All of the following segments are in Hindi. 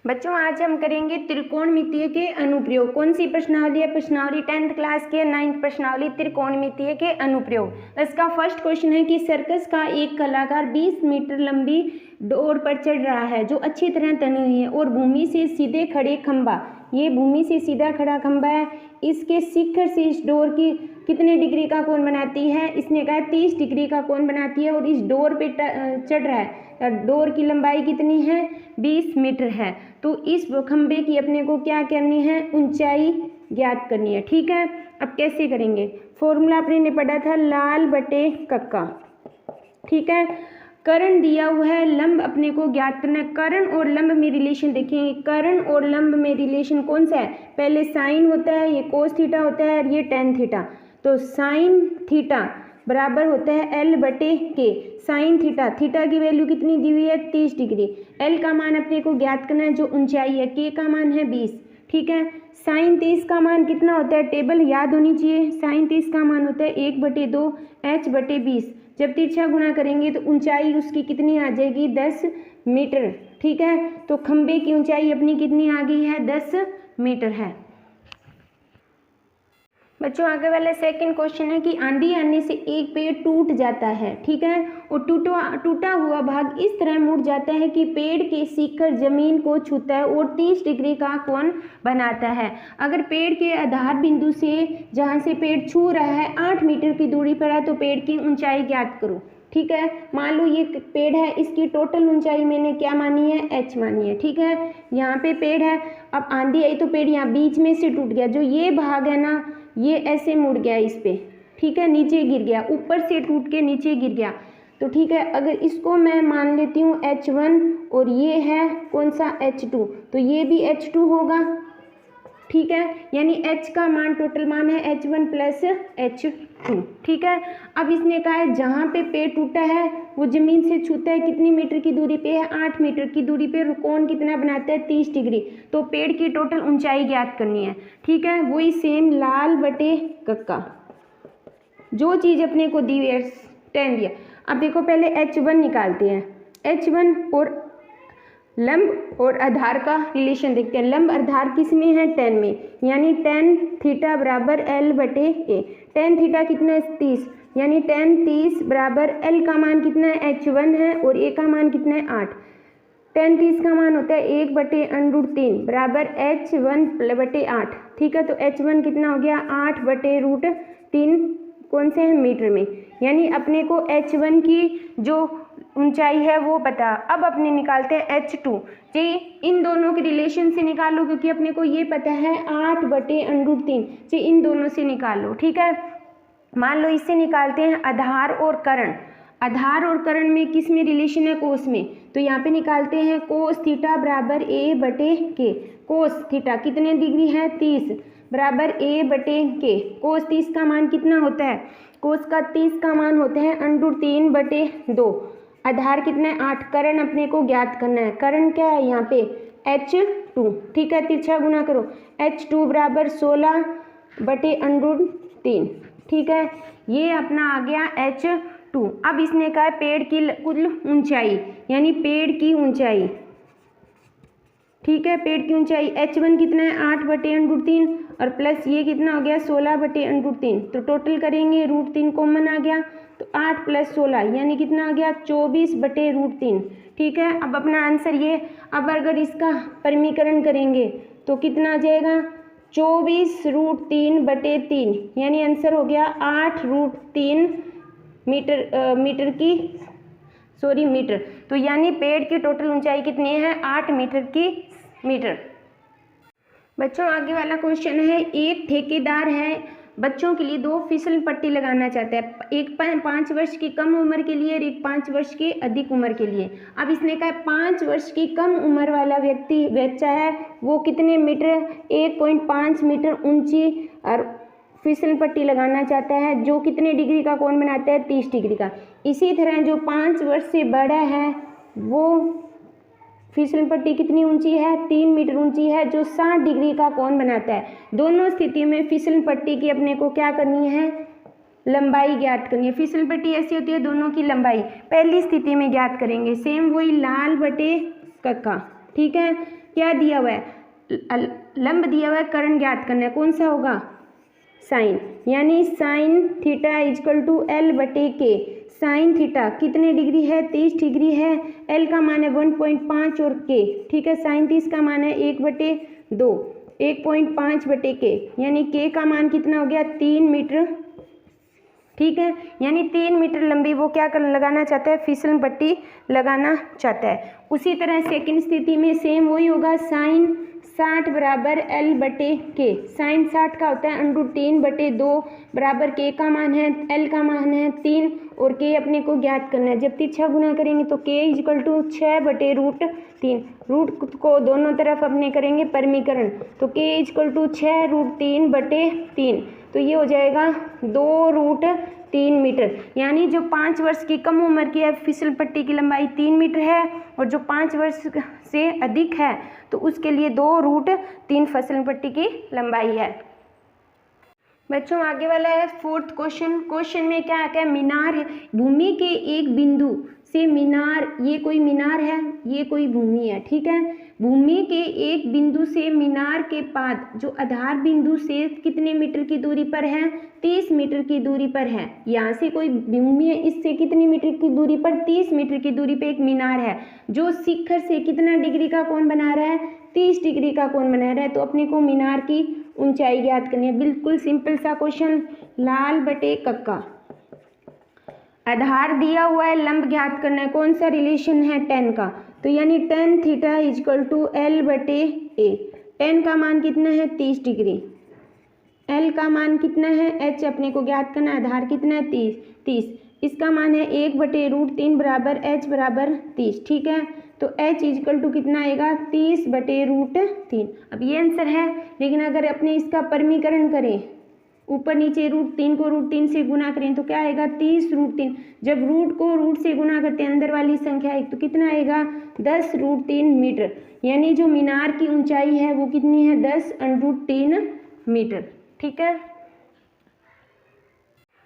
बच्चों आज हम करेंगे त्रिकोणमितीय के अनुप्रयोग। कौन सी प्रश्नावली है? प्रश्नावली 10th क्लास के 9th प्रश्नावली त्रिकोणमितीय के अनुप्रयोग। इसका फर्स्ट क्वेश्चन है कि सर्कस का एक कलाकार 20 मीटर लंबी डोर पर चढ़ रहा है जो अच्छी तरह तनी हुई है और भूमि से सीधे खड़े खंभा, ये भूमि से सीधा खड़ा खंभा है, इसके शिखर से इस डोर की कितने डिग्री का कोण बनाती है? इसने कहा 30 डिग्री का कोण बनाती है और इस डोर पे चढ़ रहा है। डोर की लंबाई कितनी है? 20 मीटर है। तो इस खंभे की अपने को क्या करनी है? ऊंचाई ज्ञात करनी है। ठीक है, अब कैसे करेंगे? फॉर्मूला अपने ने पढ़ा था लाल बटे कक्का। ठीक है, कर्ण दिया हुआ है, लंब अपने को ज्ञात करना है। कर्ण और लंब में रिलेशन देखेंगे। कर्ण और लंब में रिलेशन कौन सा है? पहले साइन होता है, ये कोस थीटा होता है और ये टेन थीटा। तो साइन थीटा बराबर होता है एल बटे के। साइन थीटा, थीटा की वैल्यू कितनी दी हुई है? 30 डिग्री। एल का मान अपने को ज्ञात करना है जो ऊंचाई है, के का मान है 20। ठीक है, साइन 30 का मान कितना होता है? टेबल याद होनी चाहिए। साइन 30 का मान होता है 1/2 एच बटे 20। जब तिरछा गुणा करेंगे तो ऊंचाई उसकी कितनी आ जाएगी? 10 मीटर। ठीक है, तो खंबे की ऊंचाई अपनी कितनी आ गई है? 10 मीटर है। बच्चों आगे वाला सेकंड क्वेश्चन है कि आंधी आने से एक पेड़ टूट जाता है। ठीक है, और टूटा हुआ भाग इस तरह मुड़ जाता है कि पेड़ के शिखर जमीन को छूता है और 30 डिग्री का कोण बनाता है। अगर पेड़ के आधार बिंदु से जहाँ से पेड़ छू रहा है 8 मीटर की दूरी पर है तो पेड़ की ऊंचाई ज्ञात करो। ठीक है, मान लो ये पेड़ है, इसकी टोटल ऊंचाई मैंने क्या मानी है? एच मानी है। ठीक है, यहाँ पे पेड़ है, अब आंधी आई तो पेड़ यहाँ बीच में से टूट गया। जो ये भाग है ना, ये ऐसे मुड़ गया इस पे। ठीक है, नीचे गिर गया, ऊपर से टूट के नीचे गिर गया। तो ठीक है, अगर इसको मैं मान लेती हूँ H1 और ये है कौन सा? H2, तो ये भी H2 होगा। ठीक है, यानी H का मान टोटल मान है H1 प्लस H2। ठीक है, अब इसने कहा है जहाँ पे पेड़ टूटा है वो जमीन से छूता है कितनी मीटर की दूरी पे है? 8 मीटर की दूरी पे। कोण कितना बनाता है? 30 डिग्री। तो पेड़ की टोटल ऊंचाई ज्ञात करनी है। ठीक है, वही सेम लाल बटे कक्का, जो चीज़ अपने को दी है 10 दिया। अब देखो पहले H1 निकालते हैं। H1 और लंब और आधार का रिलेशन देखते हैं। लंब आधार किस में है? 10 में, यानी tan थीटा बराबर L बटे ए। tan थीटा कितना है? 30, यानी tan 30 बराबर L का मान कितना है? H1 है और A का मान कितना है? 8। tan 30 का मान होता है 1/√3 बराबर H1 बटे 8। ठीक है, तो H1 कितना हो गया? 8/√3 कौन से है? मीटर में। यानी अपने को H1 की जो ऊंचाई है वो पता। अब अपने निकालते हैं H2 जी। इन दोनों के रिलेशन से निकालो क्योंकि अपने को ये पता है 8/√3 जी। इन दोनों से निकालो। ठीक है, मान लो इससे निकालते हैं आधार और कर्ण। आधार और कर्ण में किस में रिलेशन है? कोस में। तो यहाँ पे निकालते हैं कोस थीटा बराबर A बटे के। कोस थीटा कितने डिग्री है? 30 बराबर A बटे के। कोस 30 का मान कितना होता है? कोस का 30 का मान होता है √3/2। आधार कितना है? 8। कर्ण अपने को ज्ञात करना है। कर्ण क्या है यहाँ पे? H2। ठीक है, तिरछा गुना करो। H2 बराबर 16/√3। ठीक है, ये अपना आ गया H2। अब इसने कहा पेड़ की कुल ऊंचाई, यानी पेड़ की ऊंचाई। ठीक है, पेड़ की ऊंचाई H1 कितना है? 8/√3 और प्लस ये कितना हो गया? 16/√3। तो टोटल करेंगे, √3 कॉमन आ गया तो 8 + 16 यानी कितना आ गया? 24/√3। ठीक है, अब अपना आंसर ये। अब अगर इसका परिमीकरण करेंगे तो कितना आ जाएगा? 24√3/3 यानी आंसर हो गया 8√3 मीटर। तो यानी पेड़ की टोटल ऊंचाई कितनी है? 8 मीटर की मीटर। बच्चों आगे वाला क्वेश्चन है, एक ठेकेदार है बच्चों के लिए 2 फिसल पट्टी लगाना चाहता है, एक 5 वर्ष की कम उम्र के लिए और एक 5 वर्ष की अधिक उम्र के लिए। अब इसने कहा 5 वर्ष की कम उम्र वाला बच्चा है वो कितने मीटर? 1.5 मीटर ऊंची और फिसल पट्टी लगाना चाहता है जो कितने डिग्री का कोण बनाता है? 30 डिग्री का। इसी तरह जो 5 वर्ष से बड़ा है वो फिसल पट्टी कितनी ऊंची है? 3 मीटर ऊंची है जो 60 डिग्री का कोण बनाता है। दोनों स्थिति में फिसल पट्टी की अपने को क्या करनी है? लंबाई ज्ञात करनी है। फिसल पट्टी ऐसी होती है दोनों की लंबाई पहली स्थिति में ज्ञात करेंगे। सेम वही लाल बटे कक्का। ठीक है। क्या दिया हुआ है, लंब दिया हुआ है, करण ज्ञात करना है, कौन सा होगा, साइन, यानी sine theta equal to l बटे के। साइन थीटा कितने डिग्री है, 30 डिग्री है, एल का मान है 1.5 और के, ठीक है। साइन 30 का मान है 1/2, 1.5 बटे के, यानी के का मान कितना हो गया, 3 मीटर, ठीक है। यानी 3 मीटर लंबी वो क्या कर लगाना चाहता है, फिसल पट्टी लगाना चाहता है। उसी तरह सेकंड स्थिति में सेम वही होगा, साइन 60 बराबर एल बटे के। साइन 60 का होता है √3/2 बराबर के का मान है, एल का मान है 3 और के अपने को ज्ञात करना है। जब तिरछा गुना करेंगे तो के इजकल टू 6/√3, रूट को दोनों तरफ अपने करेंगे परमीकरण, तो के इजकल टू 6√3/3, तो ये हो जाएगा 2√3 मीटर। यानी जो 5 वर्ष की कम उम्र की है फिसल पट्टी की लंबाई 3 मीटर है, और जो 5 वर्ष से अधिक है तो उसके लिए 2√3 फिसल पट्टी की लंबाई है। बच्चों आगे वाला है 4th क्वेश्चन। क्वेश्चन में क्या है, मीनार है, भूमि के एक बिंदु से मीनार, ये कोई मीनार है, ये कोई भूमि है, ठीक है। भूमि के एक बिंदु से मीनार के पाद जो आधार बिंदु से कितने मीटर की दूरी पर है, 30 मीटर की दूरी पर है। यहाँ से कोई भूमि है, इससे कितनी मीटर की दूरी पर, 30 मीटर की दूरी पर एक मीनार है जो शिखर से कितना डिग्री का कोण बना रहा है, 30 डिग्री का कोण बना रहा है। तो अपने को मीनार की ऊंचाई ज्ञात करनी है। बिल्कुल सिंपल सा क्वेश्चन, लाल बटे कक्का, आधार दिया हुआ है, लंब ज्ञात करना है, कौन सा रिलेशन है, tan का, तो यानी tan theta equal to l बटे ए। tan का मान कितना है, 30 डिग्री, एल का मान कितना है, h अपने को ज्ञात करना है, आधार कितना है 30, इसका मान है 1/√3 बराबर h बराबर 30, ठीक है। तो h इजकल टू कितना आएगा, 30/√3। अब ये आंसर है, लेकिन अगर अपने इसका परमीकरण करें, ऊपर नीचे √3 को √3 से गुना करें तो क्या आएगा, 30√3। जब रूट को रूट से गुना करते हैं अंदर वाली संख्या एक, तो कितना आएगा, 10√3 मीटर। यानी जो मीनार की ऊंचाई है वो कितनी है, 10√3 मीटर, ठीक है।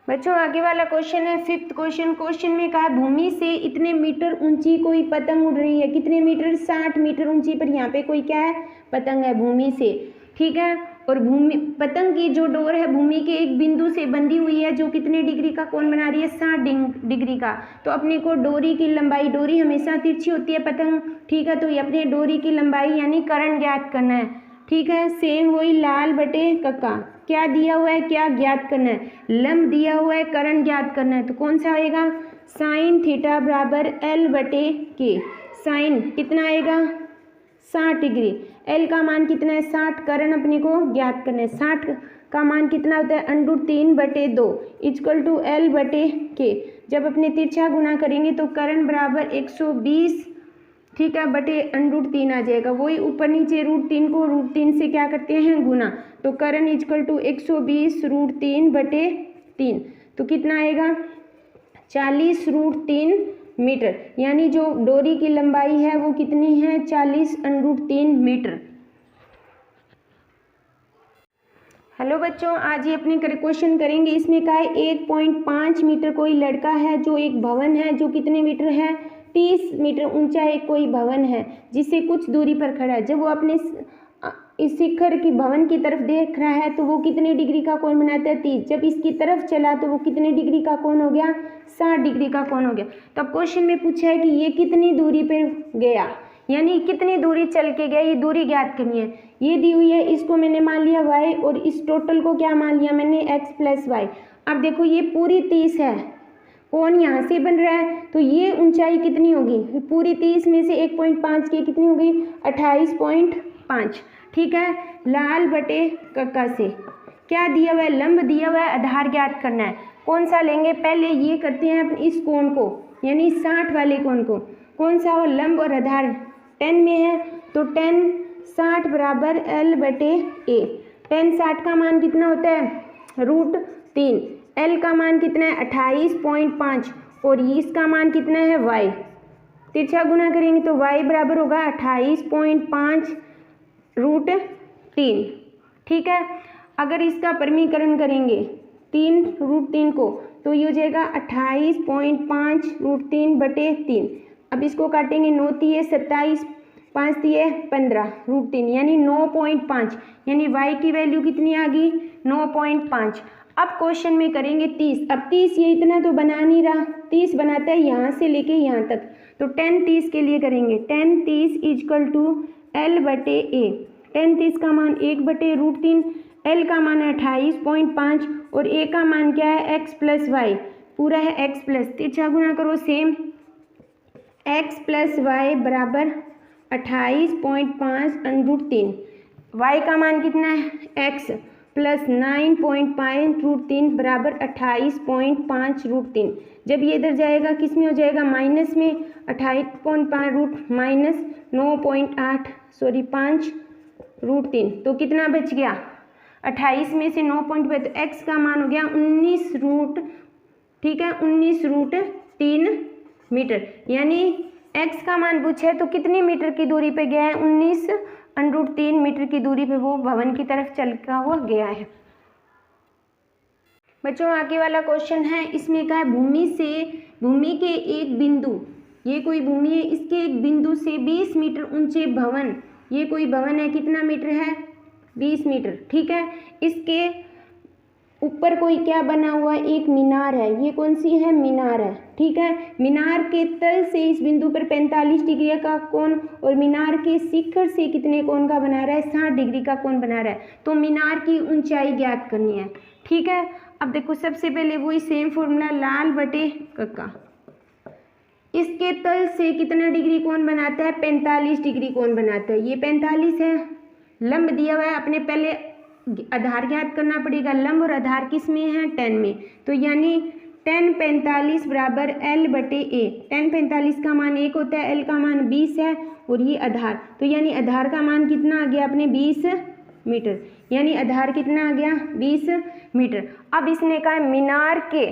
बच्चों आगे वाला क्वेश्चन है 5th क्वेश्चन। क्वेश्चन में कहा भूमि से इतने मीटर ऊंची कोई पतंग उड़ रही है, कितने मीटर, 60 मीटर ऊंची पर यहाँ पे कोई क्या है, पतंग है भूमि से, ठीक है। और भूमि पतंग की जो डोर है भूमि के एक बिंदु से बंधी हुई है जो कितने डिग्री का कोण बना रही है, 60 डिग्री का। तो अपने को डोरी की लंबाई, डोरी हमेशा तिरछी होती है पतंग, ठीक है, तो ये अपने डोरी की लंबाई यानी करण ज्ञात करना है, ठीक है। सेम वही लाल बटे कक्का, क्या दिया हुआ है, क्या ज्ञात करना है, लंब दिया हुआ है, करण ज्ञात करना है, तो कौन सा आएगा, साइन थीटा बराबर एल बटे के। साइन कितना आएगा, 60 डिग्री, एल का मान कितना है, 60, करण अपने को ज्ञात करना है, 60 का मान कितना होता है, √3/2 इजकल टू एल बटे के। जब अपने तिरछा गुना करेंगे तो करण बराबर 120, ठीक है, बटे √3 आ जाएगा। वही ऊपर नीचे √3 को √3 से क्या करते हैं, गुना, तो करण इजकल टू 120 √3/3, तो कितना आएगा, 40√3 मीटर। यानी जो डोरी की लंबाई है वो कितनी है, 40√3 मीटर। हेलो बच्चों, आज ये अपने क्वेश्चन करेंगे। इसमें क्या है, 1.5 मीटर कोई लड़का है जो एक भवन है जो कितने मीटर है, 30 मीटर ऊंचा एक कोई भवन है जिससे कुछ दूरी पर खड़ा है। जब वो अपने इस शिखर की भवन की तरफ देख रहा है तो वो कितने डिग्री का कोण बनाता है, 30। जब इसकी तरफ चला तो वो कितने डिग्री का कोण हो गया, 60 डिग्री का कोण हो गया। तो अब क्वेश्चन में पूछा है कि ये कितनी दूरी पर गया, यानी कितनी दूरी चल के गया, ये दूरी ज्ञात करनी है। ये दी हुई है, इसको मैंने मान लिया y और इस टोटल को क्या मान लिया मैंने, x + y। अब देखो ये पूरी 30 है, कोण यहाँ से बन रहा है, तो ये ऊंचाई कितनी होगी, पूरी 30 में से 1.5 की कितनी होगी, 28.5, ठीक है। लाल बटे कक्का से क्या दिया हुआ है, लंब दिया हुआ है, आधार ज्ञात करना है। कौन सा लेंगे, पहले ये करते हैं इस कोण को, यानी 60 वाले कोण को, कौन सा हो, लंब और आधार 10 में है, तो 10 60 बराबर एल बटे ए। 10 60 का मान कितना होता है, √3, एल का मान कितना है 28.5 और इसका मान कितना है y। तिरछा गुना करेंगे तो y बराबर होगा 28.5 √3, ठीक है। अगर इसका परमीकरण करेंगे 3√3 को तो ये हो जाएगा 28.5 √3/3। अब इसको काटेंगे 9 × 27, 5 दिए 15 √3 यानी 9.5, यानी y की वैल्यू कितनी आ गई 9.5। अब क्वेश्चन में करेंगे 30। अब 30 ये इतना तो बना नहीं रहा, 30 बनाता है यहाँ से लेके यहाँ तक, तो 10 30 के लिए करेंगे 10 30 इजकल टू L/A। 10 30 का मान 1/√3, L का मान है 28.5 और A का मान क्या है x + y, पूरा है x प्लस, तिरछा गुना करो सेम, x + y बराबर 28.5 √3, y का मान कितना है x + 9.5 √3 बराबर 28.5 √3। जब ये इधर जाएगा किस में हो जाएगा माइनस में, 28.5 रूट माइनस 9.8 सॉरी 5 √3, तो कितना बच गया 28 में से 9.5, तो x का मान हो गया 19 रूट, ठीक है 19√3 मीटर, यानी x का मान पूछा है तो कितनी मीटर की दूरी पे गया है 19√3 मीटर की दूरी पे वो भवन की तरफ चलता हुआ गया है। बच्चों आगे वाला क्वेश्चन है, इसमें क्या है भूमि के एक बिंदु, ये कोई भूमि है, इसके एक बिंदु से 20 मीटर ऊंचे भवन, ये कोई भवन है कितना मीटर है 20 मीटर, ठीक है। इसके ऊपर कोई क्या बना हुआ है एक मीनार है, ये कौन सी है मीनार है, ठीक है। मीनार के तल से इस बिंदु पर 45 डिग्री का कोण और मीनार के शिखर से कितने कोण का बना रहा है 60 डिग्री का कोण बना रहा है, तो मीनार की ऊंचाई ज्ञात करनी है, ठीक है। अब देखो सबसे पहले वही सेम फॉर्मूला लाल बटे कक्का, इसके तल से कितना डिग्री कोण बनाता है 45 डिग्री कोण बनाता है, ये 45 है, लंब दिया हुआ है, अपने पहले आधार ज्ञात करना पड़ेगा, लंब और आधार किस में है 10 में, तो यानी 10 45 बराबर L/A। 10 45 का मान 1 होता है, L का मान 20 है और ये आधार, तो यानी आधार का मान कितना आ गया अपने 20 मीटर, यानी आधार कितना आ गया 20 मीटर। अब इसने कहा मीनार के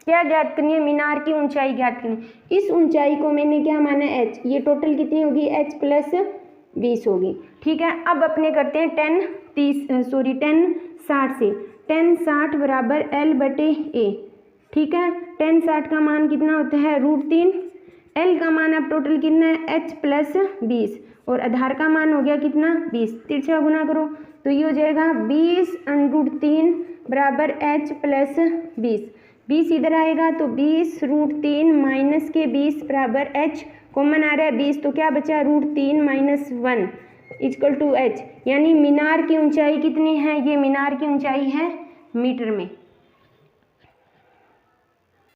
क्या ज्ञात करनी है, मीनार की ऊंचाई ज्ञात करनी, इस ऊंचाई को मैंने क्या माना h, ये टोटल कितनी होगी h + 20 होगी, ठीक है। अब अपने करते हैं 10 60 से, 10 60 बराबर L/A, ठीक है। 10 60 का मान कितना होता है √3, L का मान अब टोटल कितना है h + 20 और आधार का मान हो गया कितना 20, तिरछा गुना करो तो ये हो जाएगा 20 √3 बराबर h + 20, 20 इधर आएगा तो 20 √3 माइनस के 20 बराबर h, कॉमन आ रहा है 20 तो क्या बचा √3 - 1 इक्वल टू h, यानी मीनार की ऊंचाई कितनी है, ये मीनार की ऊंचाई है मीटर में।